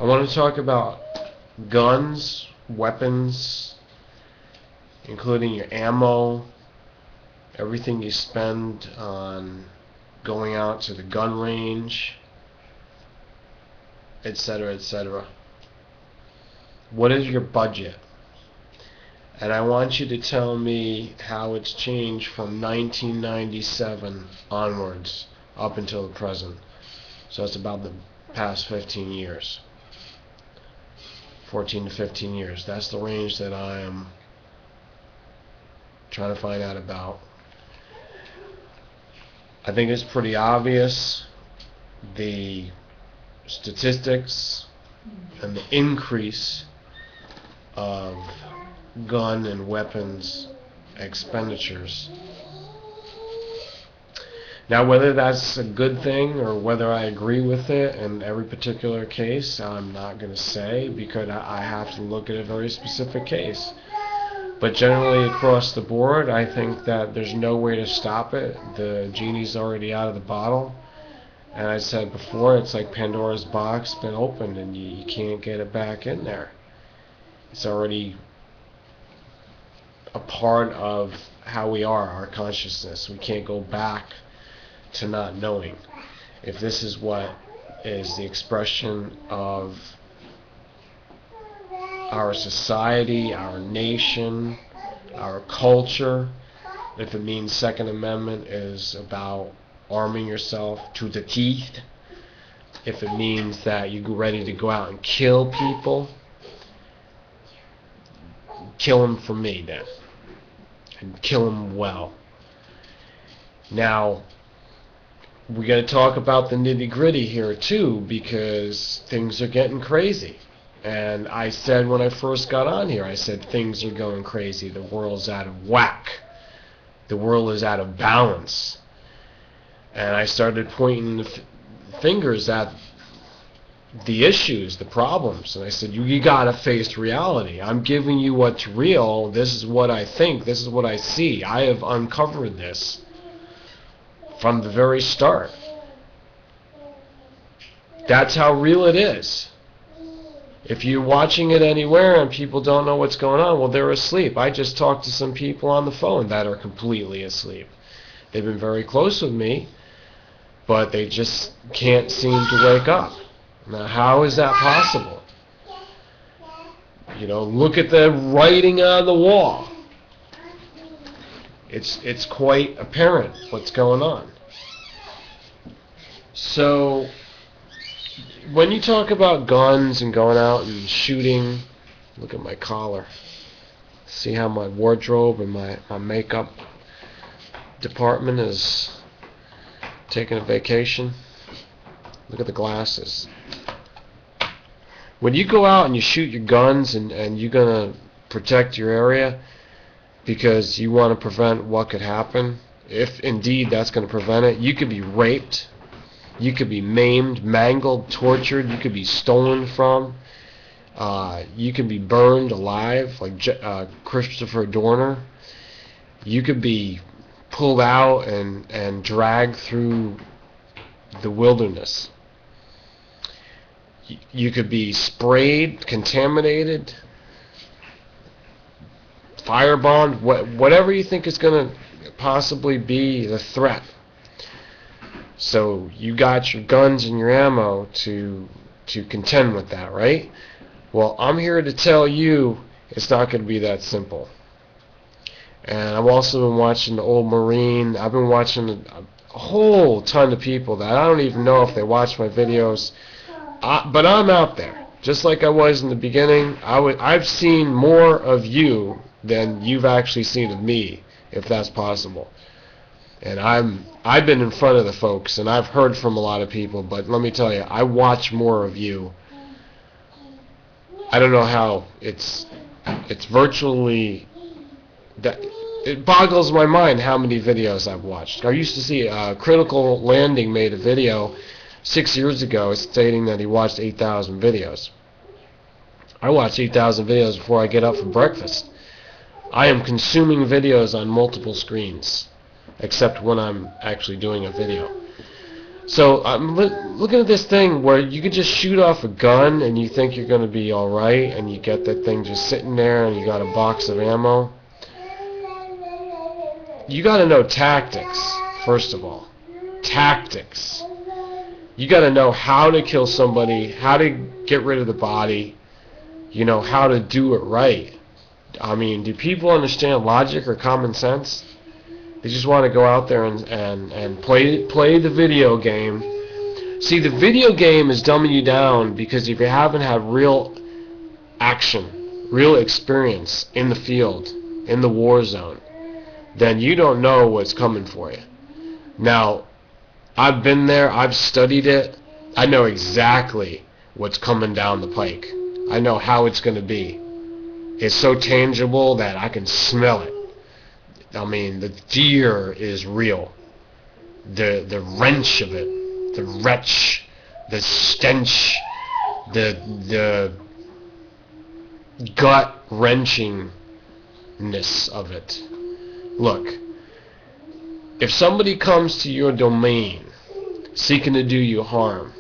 I want to talk about guns, weapons, including your ammo, everything you spend on going out to the gun range, etc., etc. What is your budget? And I want you to tell me how it's changed from 1997 onwards up until the present. So it's about the past 15 years. 14 to 15 years. That's the range that I am trying to find out about. I think it's pretty obvious the statistics and the increase of gun and weapons expenditures. Now, whether that's a good thing or whether I agree with it in every particular case, I'm not going to say, because I have to look at a very specific case. But generally across the board, I think that there's no way to stop it. The genie's already out of the bottle. And I said before, it's like Pandora's box been opened and you can't get it back in there. It's already a part of how we are, our consciousness. We can't go back to not knowing. If this is what is the expression of our society, our nation, our culture, if it means Second Amendment is about arming yourself to the teeth, if it means that you're ready to go out and kill people, kill them for me then, and kill them well. Now, we got to talk about the nitty-gritty here too, because things are getting crazy. And I said when I first got on here, I said things are going crazy. The world's out of whack. The world is out of balance. And I started pointing the fingers at the issues, the problems. And I said, you got to face reality. I'm giving you what's real. This is what I think. This is what I see. I have uncovered this from the very start. That's how real it is. If you're watching it anywhere and people don't know what's going on, well, they're asleep. I just talked to some people on the phone that are completely asleep. They've been very close with me, but they just can't seem to wake up. Now, how is that possible? You know, look at the writing on the wall. It's quite apparent what's going on. So, when you talk about guns and going out and shooting, look at my collar. See how my wardrobe and my makeup department is taking a vacation? Look at the glasses. When you go out and you shoot your guns and you're going to protect your area because you want to prevent what could happen, if indeed that's going to prevent it, you could be raped. You could be maimed, mangled, tortured. You could be stolen from. You could be burned alive, like Christopher Dorner. You could be pulled out and dragged through the wilderness. You could be sprayed, contaminated, firebombed, whatever you think is going to possibly be the threat. So you got your guns and your ammo to contend with that, right? Well, I'm here to tell you it's not going to be that simple. And I've also been watching the old Marine. I've been watching a whole ton of people that I don't even know if they watch my videos. But I'm out there. Just like I was in the beginning, I've seen more of you than you've actually seen of me, if that's possible. And I've been in front of the folks, and I've heard from a lot of people, but let me tell you, I watch more of you. I don't know how it's virtually that it boggles my mind how many videos I've watched. I used to see Critical Landing made a video 6 years ago stating that he watched 8,000 videos. I watch 8,000 videos before I get up for breakfast. I am consuming videos on multiple screens, except when I'm actually doing a video. So I'm looking at this thing where you could just shoot off a gun and you think you're going to be all right, and you get that thing just sitting there and you got a box of ammo. You got to know tactics, first of all. Tactics. You got to know how to kill somebody, how to get rid of the body, you know, how to do it right. I mean, do people understand logic or common sense? They just want to go out there and play the video game. See, the video game is dumbing you down because if you haven't had real action, real experience in the field, in the war zone, then you don't know what's coming for you. Now, I've been there, I've studied it, I know exactly what's coming down the pike. I know how it's going to be. It's so tangible that I can smell it. I mean, the deer is real. The wrench of it, the retch, the stench, the gut-wrenchingness of it. Look, if somebody comes to your domain seeking to do you harm,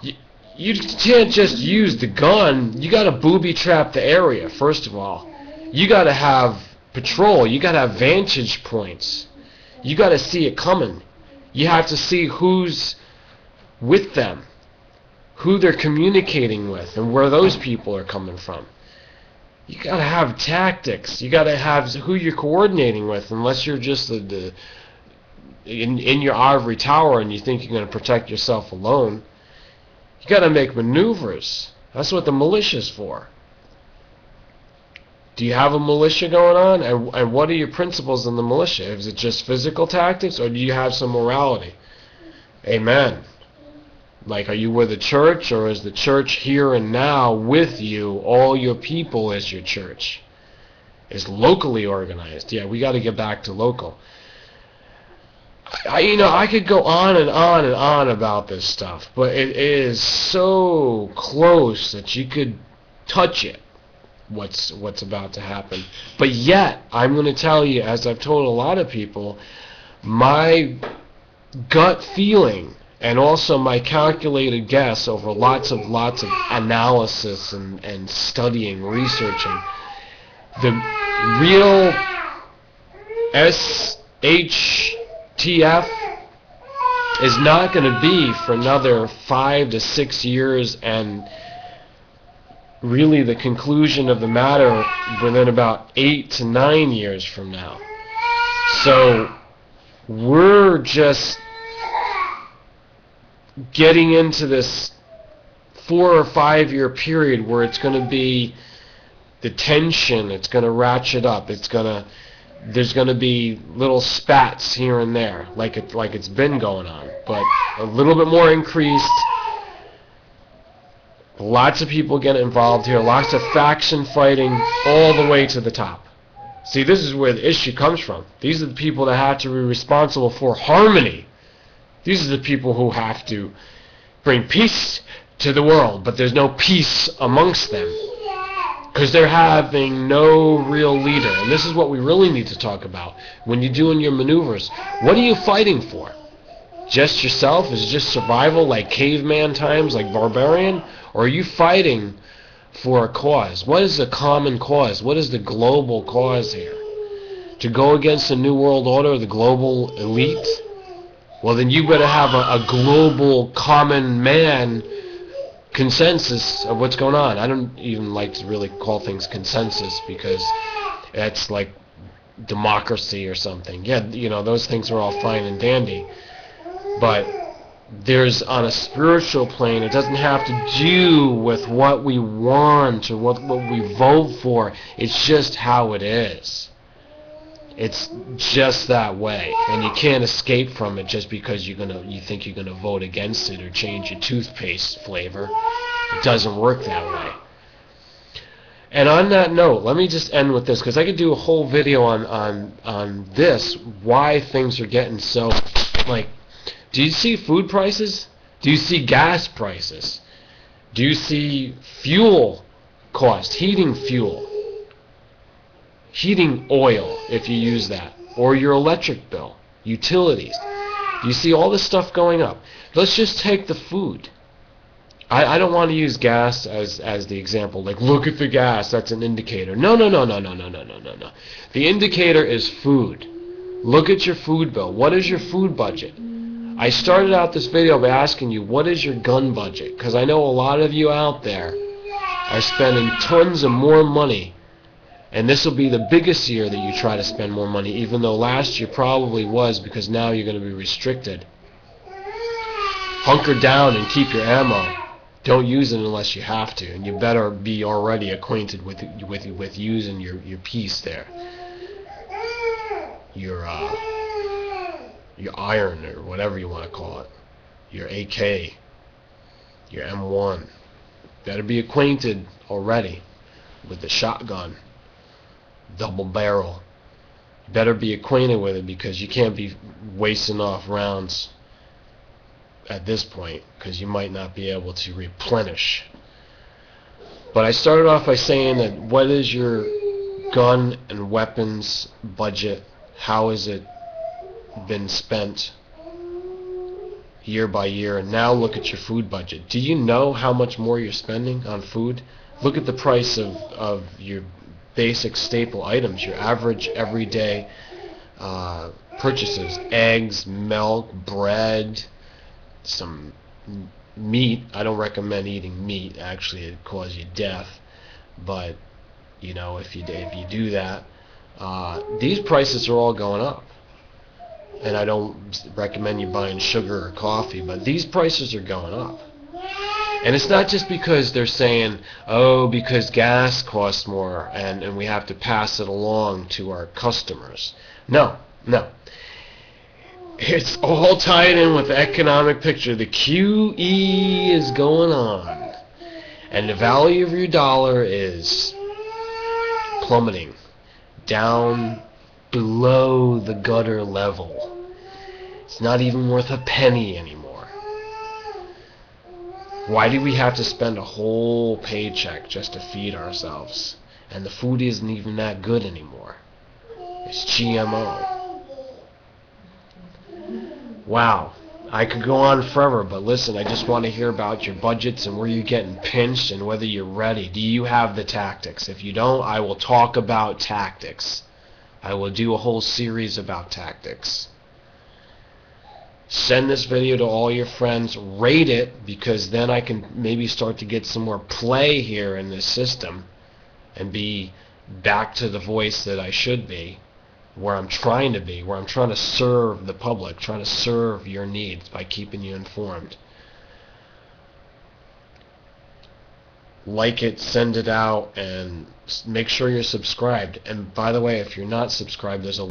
you can't just use the gun. You got to booby-trap the area, first of all. You got to have patrol. You got to have vantage points. You got to see it coming. You have to see who's with them, who they're communicating with, and where those people are coming from. You got to have tactics. You got to have who you're coordinating with, unless you're just in your ivory tower and you think you're going to protect yourself alone. You got to make maneuvers. That's what the militia's for. Do you have a militia going on? And what are your principles in the militia? Is it just physical tactics, or do you have some morality? Amen. Like, are you with the church, or is the church here and now with you? All your people is your church. It's locally organized. Yeah, we got to get back to local. I could go on and on and on about this stuff, but it is so close that you could touch it. What's about to happen. But yet, I'm going to tell you, as I've told a lot of people, my gut feeling and also my calculated guess over lots of analysis and studying, researching, the real SHTF is not going to be for another 5 to 6 years, and really the conclusion of the matter within about 8 to 9 years from now. So we're just getting into this 4 or 5 year period where it's going to be the tension, it's going to ratchet up, there's going to be little spats here and there, like it's been going on, but a little bit more increased. Lots of people get involved here, lots of faction fighting all the way to the top. See, this is where the issue comes from. These are the people that have to be responsible for harmony. These are the people who have to bring peace to the world, but there's no peace amongst them because they're having no real leader. And this is what we really need to talk about. When you're doing your maneuvers, what are you fighting for? Just yourself? Is it just survival like caveman times, like barbarian? Or are you fighting for a cause? What is the common cause? What is the global cause here? To go against the New World Order, the global elite? Well, then you better have a global common man consensus of what's going on. I don't even like to really call things consensus because that's like democracy or something. Yeah, those things are all fine and dandy. But there's, on a spiritual plane, it doesn't have to do with what we want or what we vote for. It's just how it is. It's just that way, and you can't escape from it just because you think you're gonna vote against it or change your toothpaste flavor. It doesn't work that way. And on that note, let me just end with this, because I could do a whole video on this, why things are getting so, like, do you see food prices? Do you see gas prices? Do you see fuel cost, heating fuel, heating oil if you use that, or your electric bill, utilities? Do you see all this stuff going up? Let's just take the food. I don't want to use gas as the example. Like, look at the gas, that's an indicator. No. The indicator is food. Look at your food bill. What is your food budget? I started out this video by asking you, what is your gun budget? Because I know a lot of you out there are spending tons of more money, and this will be the biggest year that you try to spend more money, even though last year probably was, because now you're going to be restricted. Hunker down and keep your ammo. Don't use it unless you have to, and you better be already acquainted with using your piece there, your iron, or whatever you want to call it, your AK, your M1. Better be acquainted already with the shotgun, double barrel. Better be acquainted with it, because you can't be wasting off rounds at this point, because you might not be able to replenish. But I started off by saying that, what is your gun and weapons budget? How has it been spent year by year? And now look at your food budget. Do you know how much more you're spending on food? Look at the price of your basic staple items, your average everyday purchases. Eggs, milk, bread, some meat. I don't recommend eating meat. Actually, it causes you death. But you know, if you do that, these prices are all going up. And I don't recommend you buying sugar or coffee, but these prices are going up. And it's not just because they're saying, oh, because gas costs more and we have to pass it along to our customers. No. It's all tied in with the economic picture. The QE is going on. And the value of your dollar is plummeting down below the gutter level. It's not even worth a penny anymore. Why do we have to spend a whole paycheck just to feed ourselves? And the food isn't even that good anymore. It's GMO. Wow, I could go on forever, but listen, I just want to hear about your budgets and where you're getting pinched and whether you're ready. Do you have the tactics? If you don't, I will talk about tactics. I will do a whole series about tactics. Send this video to all your friends. Rate it, because then I can maybe start to get some more play here in this system and be back to the voice that I should be, where I'm trying to be, where I'm trying to serve the public, trying to serve your needs by keeping you informed. Like it, send it out, and make sure you're subscribed. And by the way, if you're not subscribed, there's a